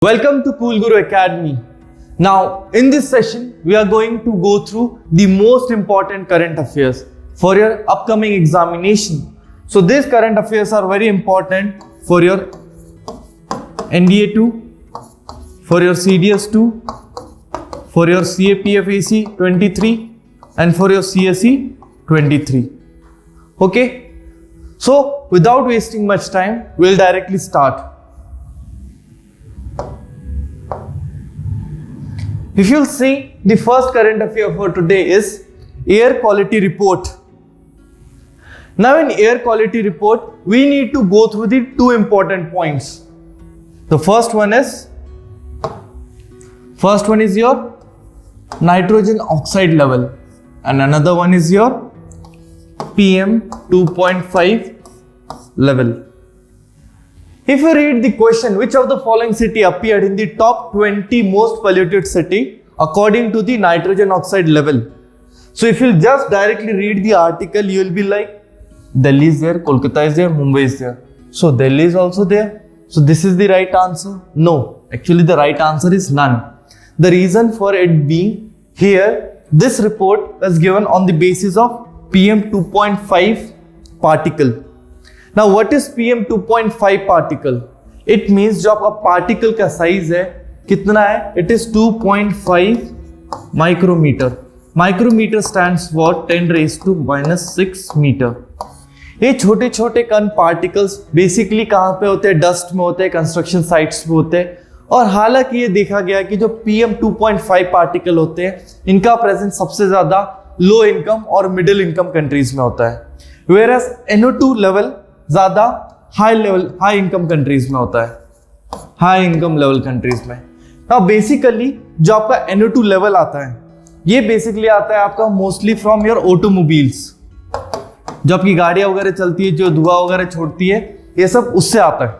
Welcome to Cool Guru Academy. Now, in this session, we are going to go through the most important current affairs for your upcoming examination. So, these current affairs are very important for your NDA 2, for your CDS 2, for your CAPFAC 23, and for your CSE 23. Okay? So, without wasting much time, we'll directly start. If you'll see, the first current affair for today is air quality report. Now in air quality report, we need to go through the two important points. The first one is your nitrogen oxide level and another one is your PM 2.5 level. If you read the question, which of the following city appeared in the top 20 most polluted city according to the nitrogen oxide level? So if you just directly read the article, you will be like, Delhi is there, Kolkata is there, Mumbai is there. So Delhi is also there. So this is the right answer? No, actually the right answer is none. The reason for it being here, this report was given on the basis of PM 2.5 particle. Now what is PM 2.5 particle? It means जो आपका particle का size है कितना है? It is 2.5 micrometer. Micrometer stands for 10 raised to minus 6 meter. ये छोटे छोटे कण particles basically कहाँ पे होते हैं? Dust में होते हैं, construction sites पे होते हैं. और हालांकि ये देखा गया कि जो PM 2.5 particle होते हैं इनका presence सबसे ज़्यादा low income और middle income countries में होता है. Whereas NO2 level ज्यादा हाई इनकम कंट्रीज में होता है, हाई इनकम लेवल कंट्रीज में. अब बेसिकली जो आपका NO2 लेवल आता है ये बेसिकली आता है आपका मोस्टली फ्रॉम योर ऑटोमोबाइल्स. जो आपकी गाड़ियां वगैरह चलती है, जो धुआं वगैरह छोड़ती है, ये सब उससे आता है.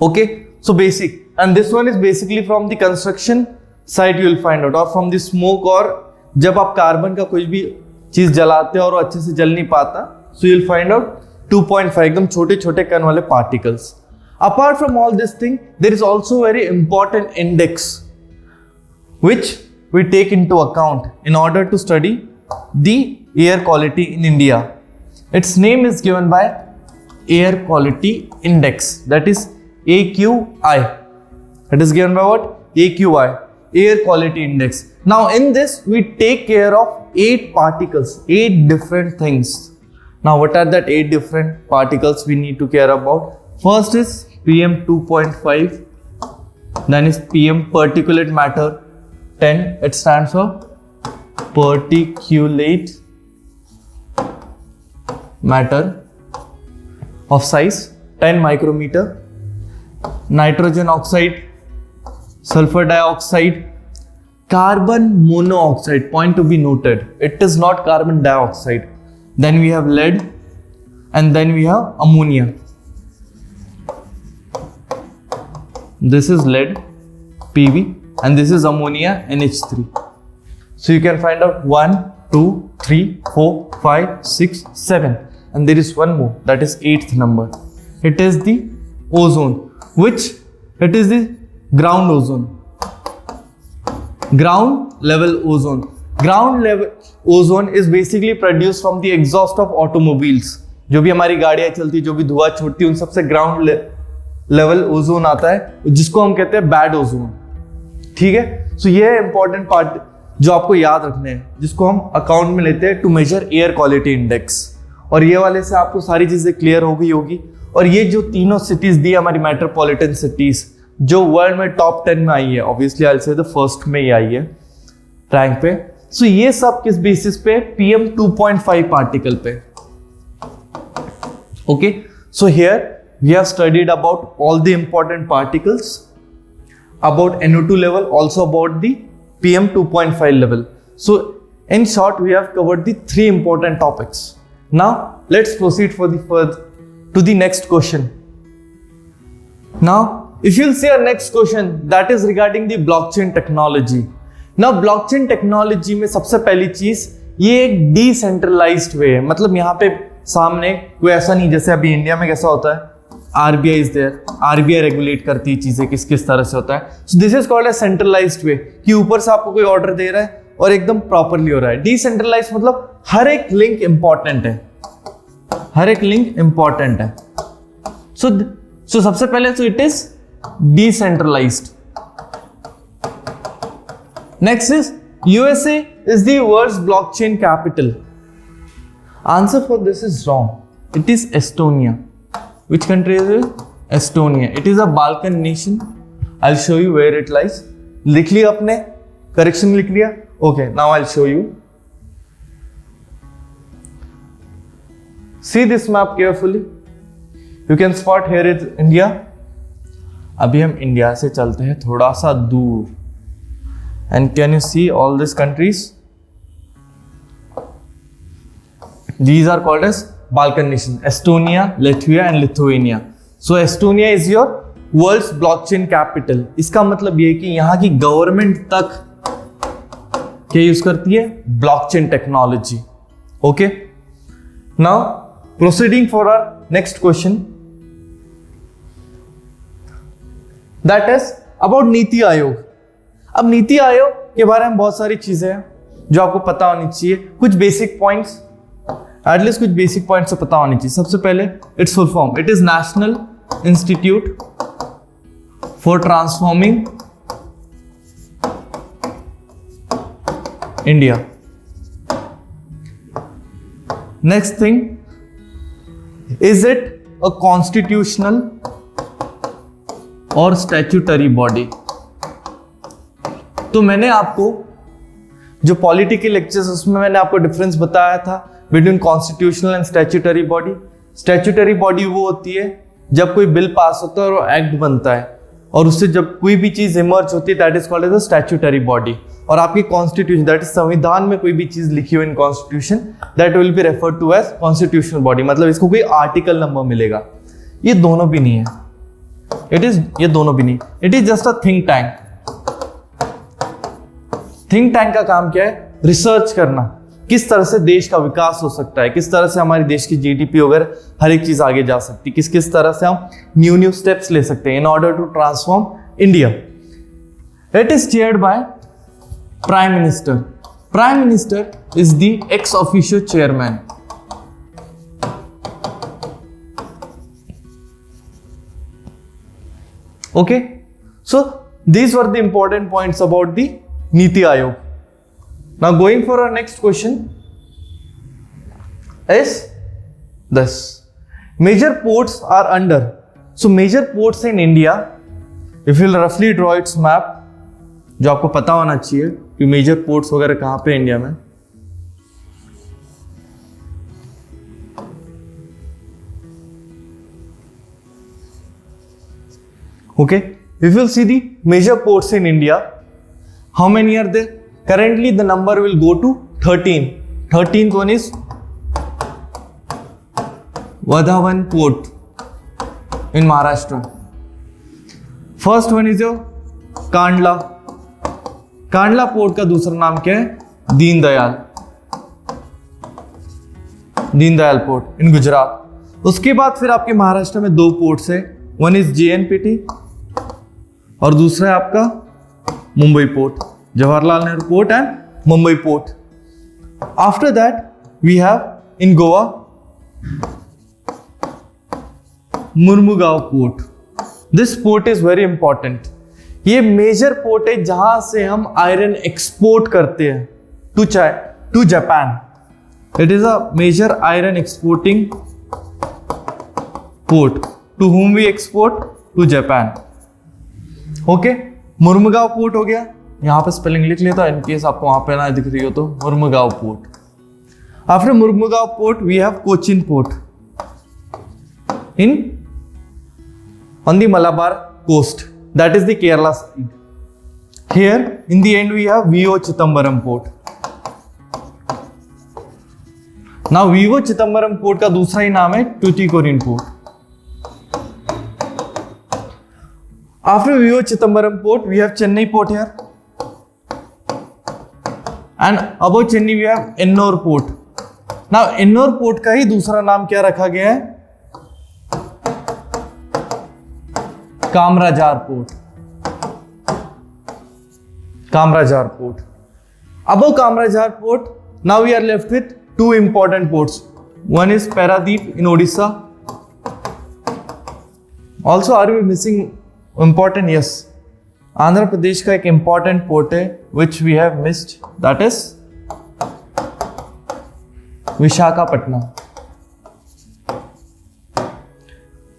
Okay, so basic and this one is basically from the construction site you will find out, और फ्रॉम द स्मोक, और जब आप कार्बन का कोई भी चीज जलाते हो और वो अच्छे से जल नहीं पाता, so you will find out 2.5 एकदम छोटे छोटे कण वाले particles. Apart from all this thing, there is also a very important index which we take into account in order to study the air quality in India. Its name is given by Air Quality Index, that is AQI. It is given by what? AQI, Air Quality Index. Now in this we take care of 8 particles, 8 different things. Now what are that 8 different particles we need to care about? First is PM 2.5, then is PM particulate matter 10, it stands for particulate matter of size 10 micrometer. Nitrogen oxide, sulfur dioxide, carbon monoxide, point to be noted, it is not carbon dioxide. Then we have lead and then we have ammonia. This is lead, PV, and this is ammonia, NH3. So you can find out 1, 2, 3, 4, 5, 6, 7, and there is one more, that is 8th number. It is the ozone, which it is the ground ozone. Ground level ozone. Ground level ozone is basically produced from the exhaust of automobiles. जो भी हमारी गाड़ियां चलती है, जो भी धुआं छोड़ती है, उन सबसे ग्राउंड लेवल ओजोन आता है, जिसको हम कहते हैं बैड ओजोन. ठीक है, सो ये है इंपॉर्टेंट पार्ट जो आपको याद रखने हैं, जिसको हम अकाउंट में लेते हैं to measure air quality index. और ये वाले से आपको सारी चीजें क्लियर हो गई होगी. और ये जो तीनों सिटीज दी हमारी मेट्रोपॉलिटन सिटीज जो वर्ल्ड में टॉप 10 में आई है, obviously I will say the first में ही आई है रैंक पे. सो ये सब किस बेसिस पे? PM 2.5 पार्टिकल पे. Okay, so here we have studied about all the important particles, about NO2 level, also about the PM 2.5 level. So in short we have covered the 3 important topics. Now let's proceed to the next question. Now if you'll see our next question, that is regarding the blockchain technology. Now blockchain technology में सबसे पहली चीज ये एक decentralised वे है. मतलब यहाँ पे सामने कोई ऐसा नहीं जैसे अभी इंडिया में कैसा होता है RBI is there, RBI regulate करती है चीजें किस किस तरह से होता है. So this is called a centralised way, कि ऊपर से आपको कोई ऑर्डर दे रहा है और एकदम प्रॉपरली हो रहा है. डिसेंट्रलाइज्ड मतलब हर एक लिंक इंपॉर्टेंट है, हर एक लिंक इंपॉर्टेंट है. सो सबसे पहले तो it is decentralized. Next is USA is the world's blockchain capital. Answer for this is wrong. It is Estonia. Which country is it? Estonia. It is a Balkan nation. I'll show you where it lies. लिख लिया आपने? Correction लिख लिया? Okay, now I'll show you. See this map carefully. You can spot here is India. अभी हम India से चलते हैं थोड़ा सा दूर. And can you see all these countries? These are called as Balkan nations: Estonia, Latvia and Lithuania. So Estonia is your world's blockchain capital. इसका मतलब ये है कि यहाँ की गवर्नमेंट तक क्या यूज करती है? Blockchain technology. Okay, now proceeding for our next question, that is about Niti Aayog. अब नीति आयोग के बारे में बहुत सारी चीजें हैं जो आपको पता होनी चाहिए. कुछ बेसिक पॉइंट्स, एटलीस्ट कुछ बेसिक पॉइंट्स तो पता होनी चाहिए. सबसे पहले it's full form, it is national institute for transforming India. Next thing, is it a constitutional और स्टैट्यूटरी बॉडी. तो मैंने आपको जो पॉलिटी के लेक्चर्स उसमें मैंने आपको डिफरेंस बताया था between constitutional and statutory body. Statutory body वो होती है जब कोई बिल पास होता है और वो एक्ट बनता है, और उससे जब कोई भी चीज इमर्ज होती है, that is called as a statutory body. और आपकी कॉन्स्टिट्यूशन, दैट इज संविधान में कोई भी चीज लिखी हुई in constitution, that will be referred to as constitutional body. मतलब इसको कोई आर्टिकल नंबर मिलेगा. ये दोनों भी नहीं है, ये दोनों भी नहीं, it is just a think tank. Think tank का काम क्या है? रिसर्च करना, किस तरह से देश का विकास हो सकता है, किस तरह से हमारी देश की जीडीपी वगैरह हर एक चीज आगे जा सकती है, किस किस तरह से हम न्यू स्टेप्स ले सकते हैं in order to transform India. It is chaired by prime minister. Prime minister is the ex officio chairman. Okay, so these were the important points about the Niti Aayog. Now going for our next question is this. Major ports are under. So major ports in India, if you'll roughly draw its map, जो आपको पता होना चाहिए कि major ports वगैरह कहाँ पे India में. Okay, if you'll see the major ports in India, how many are there? Currently the number will go to 13. 13th one is Vadhavan Port in Maharashtra. First one is your Kandla. Kandla Port का दूसरा नाम क्या है? Deendayal. Deendayal port in Gujarat. उसके बाद फिर आपके महाराष्ट्र में दो पोर्ट्स है. वन इज JNPT और दूसरा है आपका Mumbai port, Jawaharlal Nehru port and Mumbai port. After that we have in Goa Murmugao port. This port is very important. ये मेजर पोर्ट है जहां से हम आयरन एक्सपोर्ट करते हैं to Japan. It is a major iron exporting port. To whom we export? To Japan. Okay, Murmugao port हो गया. यहां पे स्पेलिंग लिख लेता इन केस आपको वहां पे ना दिख रही हो तो. Murmugao port. After Murmugao port we have Cochin port in on the Malabar coast, that is the Kerala side. Here in the end we have VO Chidambaram port. Now VO Chidambaram port का दूसरा ही नाम है Tuticorin port. After VO Chidambaram port, we have Chennai port here, and above Chennai we have Ennore port. Now Ennore port का ही दूसरा नाम क्या रखा गया है? Kamarajar Port. Kamarajar Port. Above Kamarajar Port, now we are left with two important ports. One is Paradeep in Odisha. Also, are we missing important? Yes. Andhra Pradesh का एक important port है which we have missed. That is Visakhapatnam.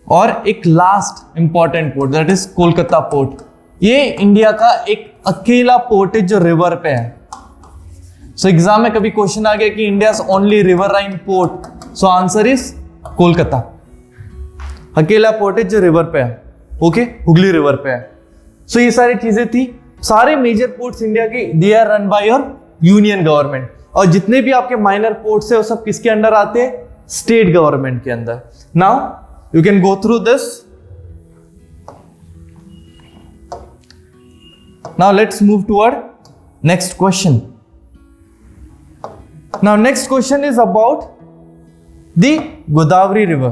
और एक last important port that is Kolkata port. ये India का एक अकेला port है जो रिवर पे है. सो एग्जाम में कभी क्वेश्चन आ गया कि India only riverine port, so answer is Kolkata. अकेला पोर्ट है जो रिवर पे है. ओके, हुगली रिवर पे है. सो ये सारी चीजें थी. सारे मेजर पोर्ट्स इंडिया के they are run by your union government. और जितने भी आपके माइनर पोर्ट्स है वो सब किसके अंडर आते हैं? स्टेट गवर्नमेंट के अंदर. Now you can go through this. Now let's move toward next question. Now next question is about the Godavari river.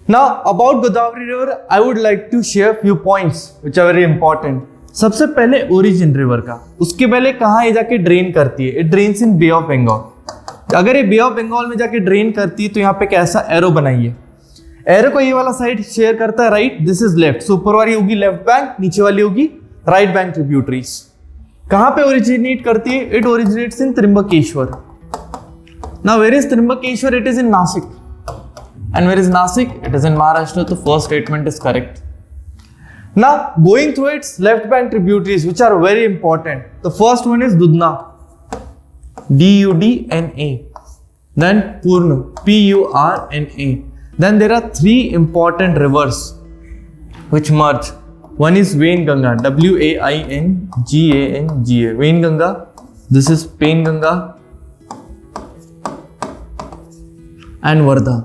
Now about Godavari river I would like to share few points which are very important. सबसे पहले origin river का, उसके पहले कहाँ ये जाके drain करती है? It drains in Bay of Bengal. अगर ये बे ऑफ बंगाल में जाके ड्रेन करती है तो यहाँ पे कैसा एरो बनाइए? एरो को ये वाला साइड शेयर करता है राइट, दिस इज लेफ्ट. सो ऊपर वाली होगी लेफ्ट बैंक, नीचे वाली होगी राइट बैंक ट्रिब्यूटरीज. कहां पे ओरिजिनेट करती है? It originates in Trimbakeshwar. Now where is Trimbakeshwar? It is in Nashik. And where is Nashik? It is in Maharashtra. तो first statement is correct. Now going through its left bank tributaries which are very important. The first one is Dudhna, DUDNA. Then Purna, PURNA. Then there are three important rivers which merge. One is Wainganga, WAINGANGA. Wainganga. This is Penganga and Vardha.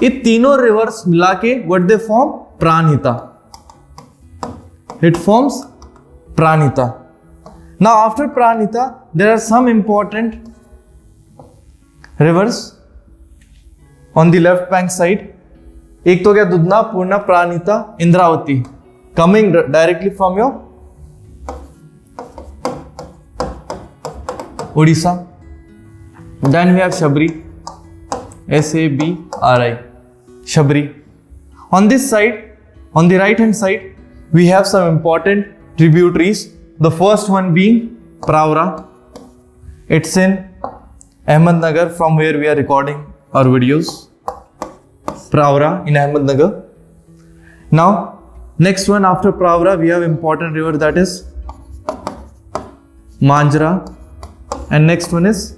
ये तीनों rivers मिला के what they form? Pranhita. It forms Pranhita. Now after Pranhita, there are some important rivers on the left bank side. एक तो गया दुधना, पूर्णा, प्राणिता, Indravati, coming directly from your Odisha. Then we have Shabri, SABRI, Shabri. On this side, on the right hand side, we have some important tributaries. The first one being Pravra. It's in Ahmednagar, from where we are recording our videos. Pravra in Ahmednagar. Now, next one after Pravra, we have important river that is Manjra, and next one is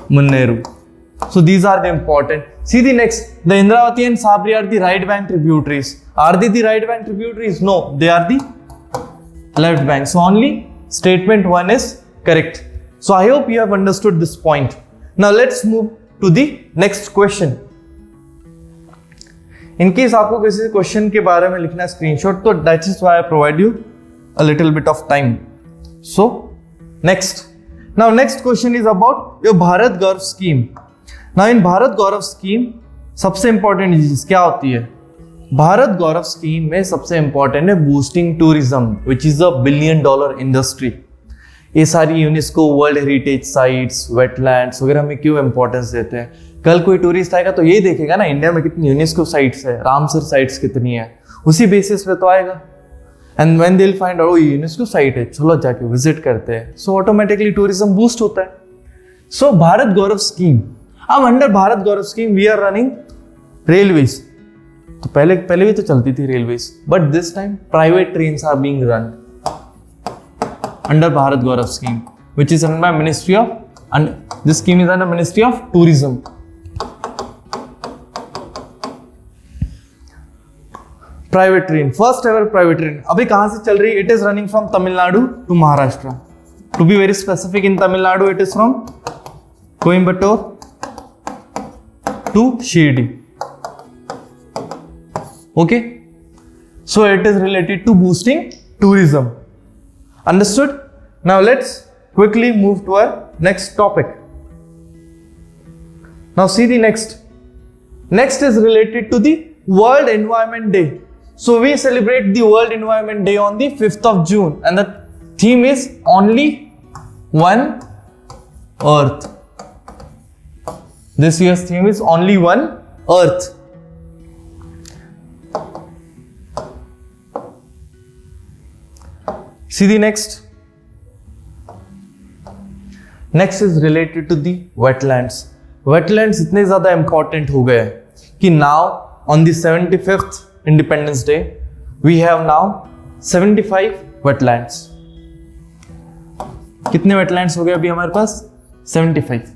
Munneru. So these are the important. See the next, the Indravati and Sabri are the right bank tributaries. Are they the right bank tributaries? No, they are the left bank. So only statement 1 is correct. So I hope you have understood this point. Now let's move to the next question. In case आपको किसी question के बारे में लिखना है screenshot, तो that is why I provide you a little bit of time. So next. Now next question is about your Bharat Gaurav scheme. Now in Bharat Gaurav scheme सबसे important चीज क्या होती है? भारत गौरव स्कीम में सबसे इंपॉर्टेंट है boosting tourism which is a $1 billion industry. ये सारी UNESCO world heritage sites, wetlands वगैरह में क्यों इंपॉर्टेंस देते हैं? कल कोई टूरिस्ट आएगा तो ये देखेगा ना इंडिया में कितनी यूनेस्को साइट्स है, रामसर साइट्स कितनी है, उसी बेसिस पे तो आएगा. And when they will find out UNESCO site है, चलो जाके विजिट करते हैं, सो ऑटोमेटिकली टूरिज्म बूस्ट होता है. सो भारत गौरव स्कीम, अब under Bharat Gaurav scheme we are running railways. तो पहले भी तो चलती थी railways, but this time private trains are being run under Bharat Gaurav scheme which is run by Ministry of, and this scheme is under Ministry of Tourism. Private train, first ever private train अभी कहां से चल रही है? It is running from Tamil Nadu to Maharashtra. To be very specific, in Tamil Nadu it is from Coimbatore to Shirdi. Okay, so it is related to boosting tourism. Understood? Now let's quickly move to our next topic. Now see the next. Next is related to the World Environment Day. So we celebrate the World Environment Day on the 5th of June, and the theme is Only One Earth. This year's theme is Only One Earth. See the next. Next is related to the wetlands. Wetlands इतने ज़्यादा important हो गए कि now on the 75th Independence Day we have now 75 wetlands. कितने wetlands हो गए अभी हमारे पास? 75.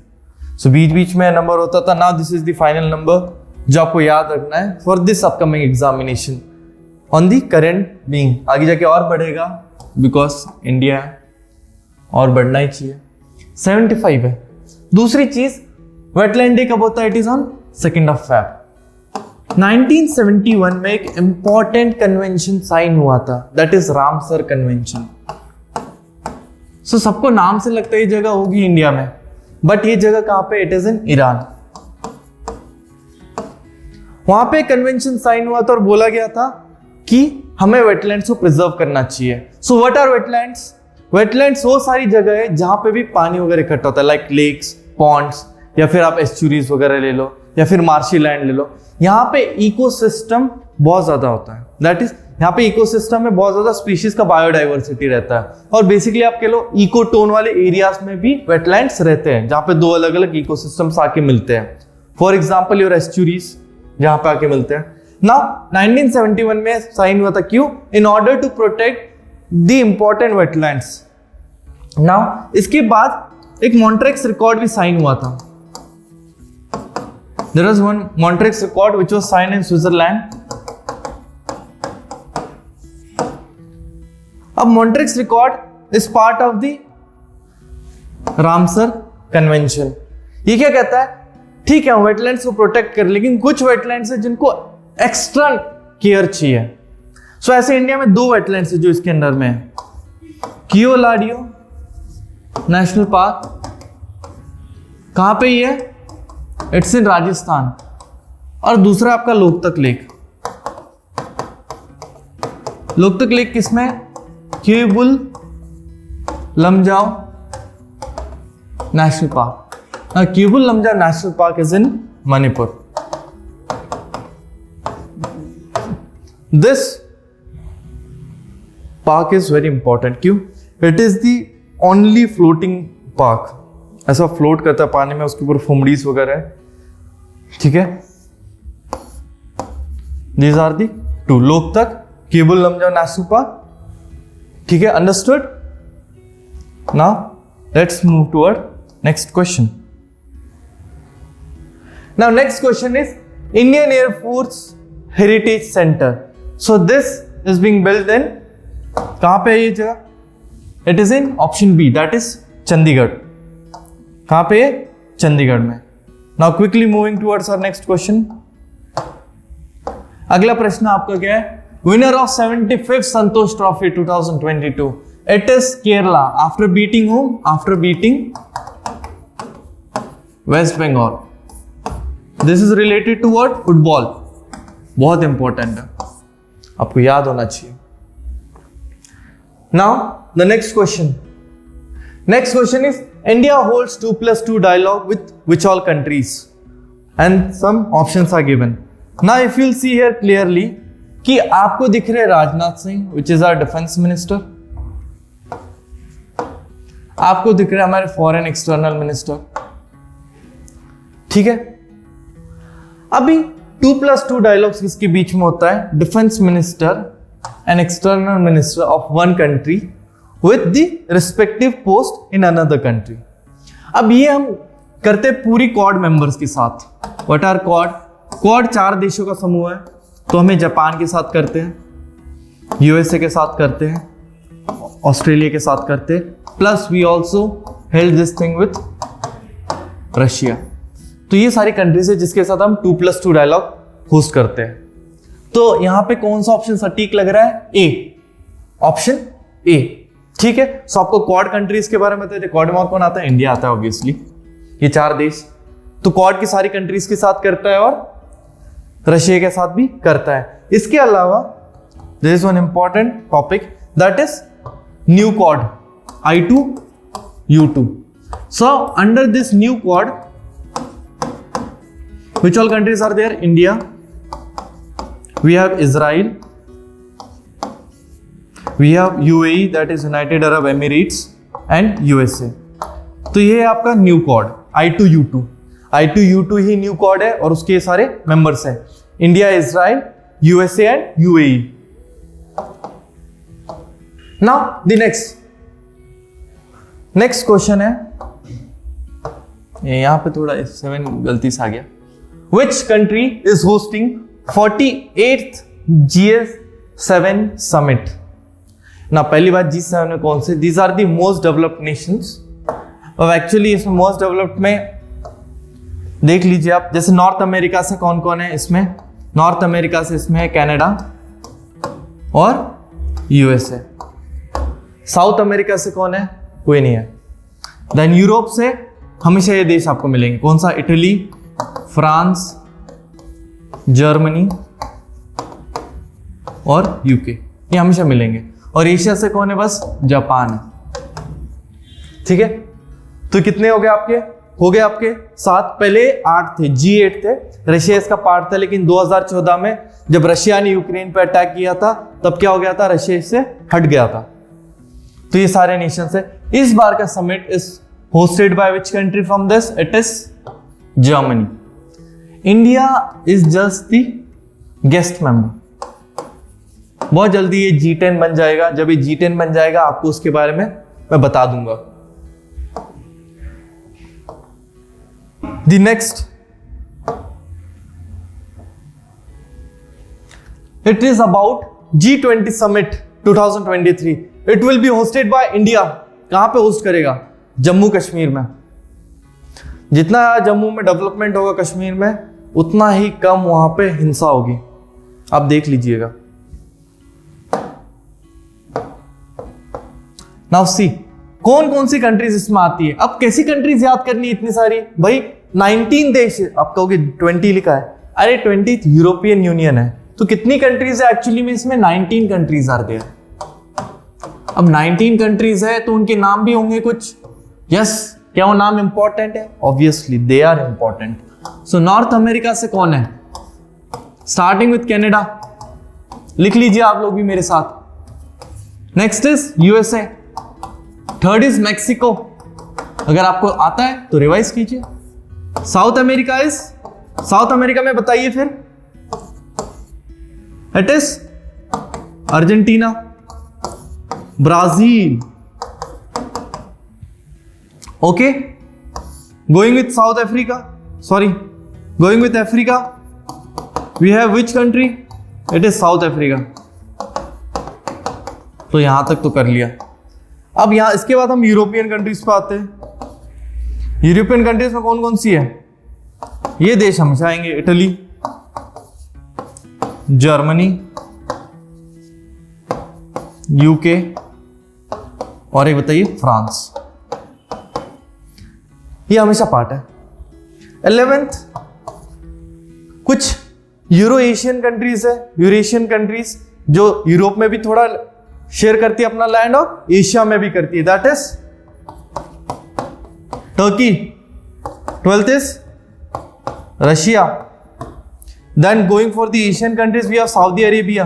So बीच बीच में नंबर होता था. Now this is the final number जो आपको याद रखना है for this upcoming examination on the current being. आगे जाके और बढ़ेगा because India और बढ़ना ही चाहिए. 75 है. दूसरी चीज वेटलैंड डे कब होता है? It is on 2nd of Feb. 1971 में एक इंपॉर्टेंट कन्वेंशन साइन हुआ था, दैट इज रामसर कन्वेंशन. सो सबको नाम से लगता है ये जगह होगी इंडिया में, बट ये जगह कहां पे? It is in Iran. वहां पे कन्वेंशन साइन हुआ था और बोला गया था कि हमें वेटलैंड्स को प्रिजर्व करना चाहिए. So what are wetlands? Wetlands वो सारी जगह है जहां पे भी पानी वगैरह इकट्ठा होता है, लाइक लेक्स, पॉन्ड्स, या फिर आप एस्चुरीज वगैरह ले लो, या फिर मार्शी लैंड ले लो. यहाँ पे इकोसिस्टम बहुत ज्यादा होता है, दैट इज यहाँ पे इकोसिस्टम में बहुत ज्यादा स्पीशीज का बायोडाइवर्सिटी रहता है. और बेसिकली आप कह लो इकोटोन वाले एरियाज में भी वेटलैंड्स रहते हैं जहाँ पे दो अलग अलग इकोसिस्टम्स आके मिलते हैं. फॉर एग्जाम्पल योर एस्चुरीज जहाँ पे आके मिलते हैं. नाउ 1971 में साइन हुआ था. क्यों? In order to protect the important wetlands. Now इसके बाद एक मॉन्ट्रेक्स रिकॉर्ड भी साइन हुआ था. There was one Montreux record which was sign in Switzerland. अब Montreux record is part of the Ramsar convention. ये क्या कहता है? ठीक है, वेटलैंड्स को प्रोटेक्ट कर, लेकिन कुछ वेटलैंड्स है जिनको एक्स्ट्रा केयर चाहिए. सो ऐसे इंडिया में 2 वेटलैंड्स है जो इसके अंडर में है. Keoladeo national park. कहां पे ये है? It's in Rajasthan. और दूसरा आपका लोकतक लेक. लोकतक लेक किसमें? Keibul Lamjao national park. Keibul Lamjao national park is in Manipur. This park is very important. क्यों? It is the only floating park. ऐसा फ्लोट करता है पानी में, उसके ऊपर फुमड़ीज वगैरह है. ठीक है. These are the 2. Loktak, Keibul Lamjao national park. ठीक है, understood. Now let's move toward next question. Now next question is Indian Air Force Heritage Center. So this is being built in, कहां पे है ये जगह? It is in option B, that is Chandigarh. कहां पे है? चंडीगढ़ में. Now quickly moving towards our next question. अगला प्रश्न आपका क्या है? Winner of 75th Santosh Trophy 2022. It is Kerala. After beating whom? After beating West Bengal. This is related to what? Football. बहुत इंपॉर्टेंट है, आपको याद होना चाहिए. Now the next question. Next question is India holds 2+2 dialogue with which all countries? And some options are given. Now if you'll see here clearly कि आपको दिख रहे Rajnath Singh which is our defense minister. आपको दिख रहे हमारे फॉरेन एक्सटर्नल मिनिस्टर. ठीक है. अभी 2+2 डायलॉग्स किसके बीच में होता है? Defence minister and external minister of one country with the respective post in another country. अब ये हम करते पूरी क्वाड मेंबर्स के साथ. What are quad? क्वाड 4 देशों का समूह है. तो हमें जापान के साथ करते हैं, यूएसए के साथ करते हैं, ऑस्ट्रेलिया के साथ करते हैं, plus we also held this thing with Russia. तो ये सारी कंट्रीज है जिसके साथ हम 2+2 डायलॉग होस्ट करते हैं. तो यहां पे कौन सा ऑप्शन सटीक लग रहा है? ए. Option A. ठीक है. सो आपको क्वाड कंट्रीज के बारे में बताइए. क्वाड में और कौन आता है? इंडिया आता है ऑब्वियसली. ये 4 देश. तो क्वाड की सारी कंट्रीज के साथ करता है और रशिया के साथ भी करता है। इसके अलावा there is one important topic that is new quad I2U2. So under this new quad, which all countries are there? India, we have Israel, we have UAE, that is United Arab Emirates, and USA. तो ये है आपका new quad I2U2. I2U2 ही new quad है और उसके सारे members हैं, India, Israel, USA and UAE. Now the next question है, यहां पे थोड़ा 7 गलती से आ गया. Which country is hosting 48th G7 summit? ना पहली बात G7 में कौन से? These are the most developed nations. अब एक्चुअली इसमें मोस्ट डेवलप्ड में देख लीजिए आप, जैसे नॉर्थ अमेरिका से कौन कौन है इसमें? नॉर्थ अमेरिका से इसमें है कनाडा और USA. साउथ अमेरिका से कौन है? कोई नहीं है. देन यूरोप से हमेशा ये देश आपको मिलेंगे, कौन सा? इटली, फ्रांस, जर्मनी और यूके, ये हमेशा मिलेंगे. और एशिया से कौन है? बस जापान है. ठीक है, तो कितने हो गए आपके? हो गए आपके 7. पहले 8 थे, G8 थे. रशिया इसका पार्ट था, लेकिन 2014 में जब रशिया ने यूक्रेन पर अटैक किया था तब क्या हो गया था? रशिया इससे हट गया था. तो ये सारे नेशंस है. इस बार का summit is hosted by which country from this? It is Germany. India is just the guest member. बहुत जल्दी ये G10 बन जाएगा. जब ये G10 बन जाएगा आपको उसके बारे में मैं बता दूंगा. The next, it is about G20 Summit 2023. It will be hosted by India. कहां पे होस्ट करेगा? जम्मू कश्मीर में. जितना जम्मू में डेवलपमेंट होगा कश्मीर में, उतना ही कम वहां पे हिंसा होगी. आप देख लीजिएगा. नाउ सी, कौन कौन सी कंट्रीज इसमें आती है. अब कैसी कंट्रीज याद करनी है इतनी सारी? भाई 19 देश. आप कहोगे 20 लिखा है. अरे 20 यूरोपियन यूनियन है, तो कितनी कंट्रीज है एक्चुअली में? इसमें 19 कंट्रीज आर देयर. अब 19 कंट्रीज है तो उनके नाम भी होंगे कुछ. यस, क्या वो नाम इंपॉर्टेंट है? Obviously they are important. So north America से कौन है? Starting with Canada. लिख लीजिए आप लोग भी मेरे साथ. Next is USA. Third is Mexico. अगर आपको आता है तो रिवाइज कीजिए. South America is, south America में बताइए फिर. It is Argentina, Brazil. Okay, going with south Africa, sorry going with Africa, we have which country? It is south Africa. तो यहां तक तो कर लिया. अब यहां इसके बाद हम यूरोपियन कंट्रीज पे आते हैं. यूरोपियन कंट्रीज में कौन कौन सी है? ये देश हमेशा आएंगे. इटली, जर्मनी, यूके और एक बताइए फ्रांस. ये हमेशा पार्ट है. 11th, कुछ यूरो एशियन कंट्रीज है. यूरेशियन कंट्रीज जो यूरोप में भी थोड़ा शेयर करती है अपना लैंड और एशिया में भी करती है. That is Turkey. 12th is Russia. Then going for the Asian countries we have Saudi Arabia,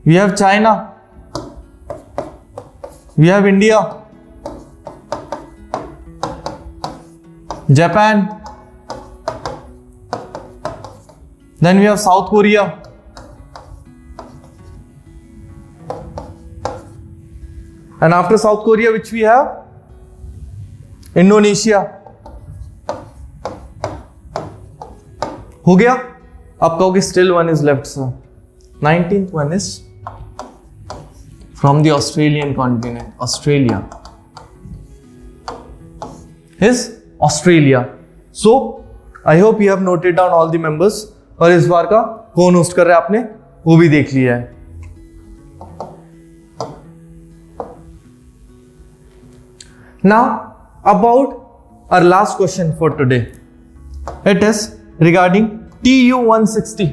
we have China, we have India, Japan, then we have south Korea, and after South Korea which we have Indonesia. हो गया. आप कहोगे still one is left sir. 19th one is from the Australian continent. Australia is Australia. So I hope you have noted down all the members. और इस बार का कौन host कर रहा है आपने वो भी देख लिया है. Now about our last question for today. It is regarding Tu-160.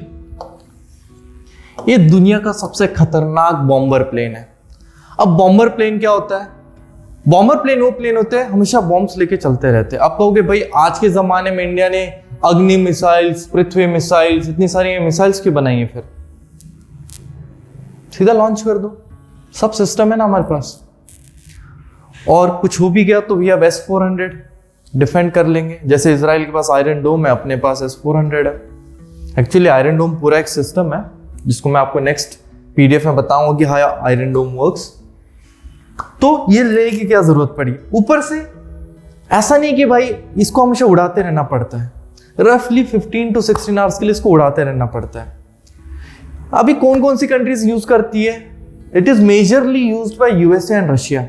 ये दुनिया का सबसे खतरनाक बॉम्बर प्लेन है। अब बॉम्बर प्लेन क्या होता है? बॉम्बर प्लेन वो प्लेन होते हैं हमेशा बॉम्ब्स लेके चलते रहते हैं। आप कहोगे भाई आज के जमाने में इंडिया ने अग्नि मिसाइल्स, पृथ्वी मिसाइल्स, इतनी सारी मिसाइल्स क्यों बनाई है? फिर सीधा लॉन्च कर दो, सब सिस्टम है ना हमारे पास। और कुछ हो भी गया तो भी अब S-400 डिफेंड कर लेंगे। जैसे इजराइल के पास आयरन डोम है, अपने पास S-400 है। एक्चुअली आयरन डोम पूरा एक सिस्टम है जिसको मैं आपको नेक्स्ट PDF में बताऊंगा कि हाँ आयरन डोम वर्क्स। तो ये लेने की क्या जरूरत पड़ी? ऊपर से ऐसा नहीं कि भाई इसको हमेशा उड़ाते रहना पड़ता है, रफली 15 to 16 आवर्स के लिए इसको उड़ाते रहना पड़ता है। अभी कौन कौन सी कंट्रीज यूज करती है? It is majorly used by USA and Russia.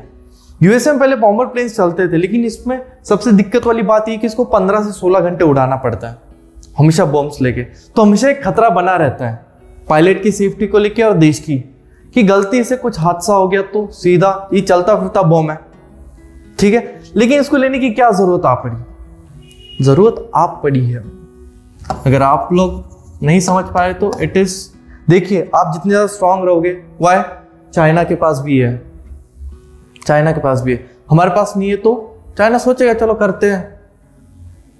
USA में पहले बॉम्बर प्लेन्स चलते थे, लेकिन इसमें सबसे दिक्कत वाली बात ये कि इसको 15 से 16 घंटे उड़ाना पड़ता है हमेशा बॉम्ब्स लेके। तो हमेशा एक खतरा बना रहता है पायलट की सेफ्टी को लेके और देश की, कि गलती से कुछ हादसा हो गया तो सीधा ये चलता फिरता बॉम्ब है, ठीक है। लेकिन इसको लेने की क्या जरूरत आ पड़ी? जरूरत आप पड़ी है। अगर आप लोग नहीं समझ पाए तो इट इज, देखिए आप जितने ज्यादा स्ट्रांग रहोगे, वाई चाइना के पास भी है, चाइना के पास भी है, हमारे पास नहीं है तो चाइना सोचेगा चलो करते हैं,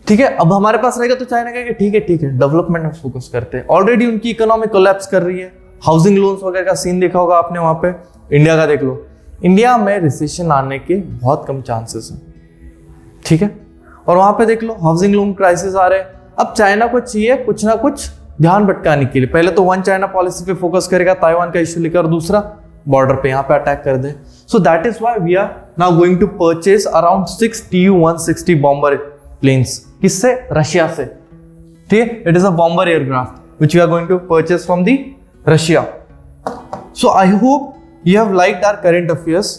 ठीक है। अब हमारे पास रहेगा तो चाइना कहेगा ठीक है डेवलपमेंट में फोकस करते हैं। ऑलरेडी उनकी इकोनॉमी कोलैप्स कर रही है, हाउसिंग लोन्स वगैरह का सीन देखा होगा आपने वहां पे। इंडिया का देख लो, इंडिया में रिसेशन आने के बहुत कम चांसेस हैं, ठीक है। और वहां पे देख लो हाउसिंग लोन क्राइसिस आ रहे हैं। अब चाइना को चाहिए कुछ ना कुछ ध्यान भटकाने के लिए, पहले तो वन चाइना पॉलिसी पे फोकस करेगा, ताइवान का इश्यू लेकर, दूसरा बॉर्डर पे यहाँ पे अटैक कर दे। So that is why we are now going to purchase around 6 Tu-160 bomber planes. किससे? रशिया से, ठीक है। It is a bomber aircraft which we are going to purchase from the Russia. So I hope you have liked our current affairs.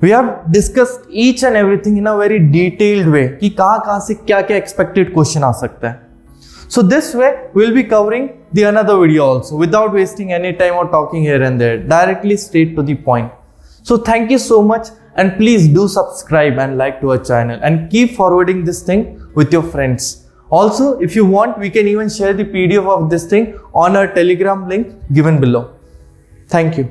We have discussed each and everything in a very detailed way कि कहाँ से क्या expected question आ सकता है। So this way we'll be covering the another video also without wasting any time or talking here and there, directly straight to the point. So thank you so much and please do subscribe and like to our channel and keep forwarding this thing with your friends. Also, if you want, we can even share the PDF of this thing on our Telegram link given below. Thank you.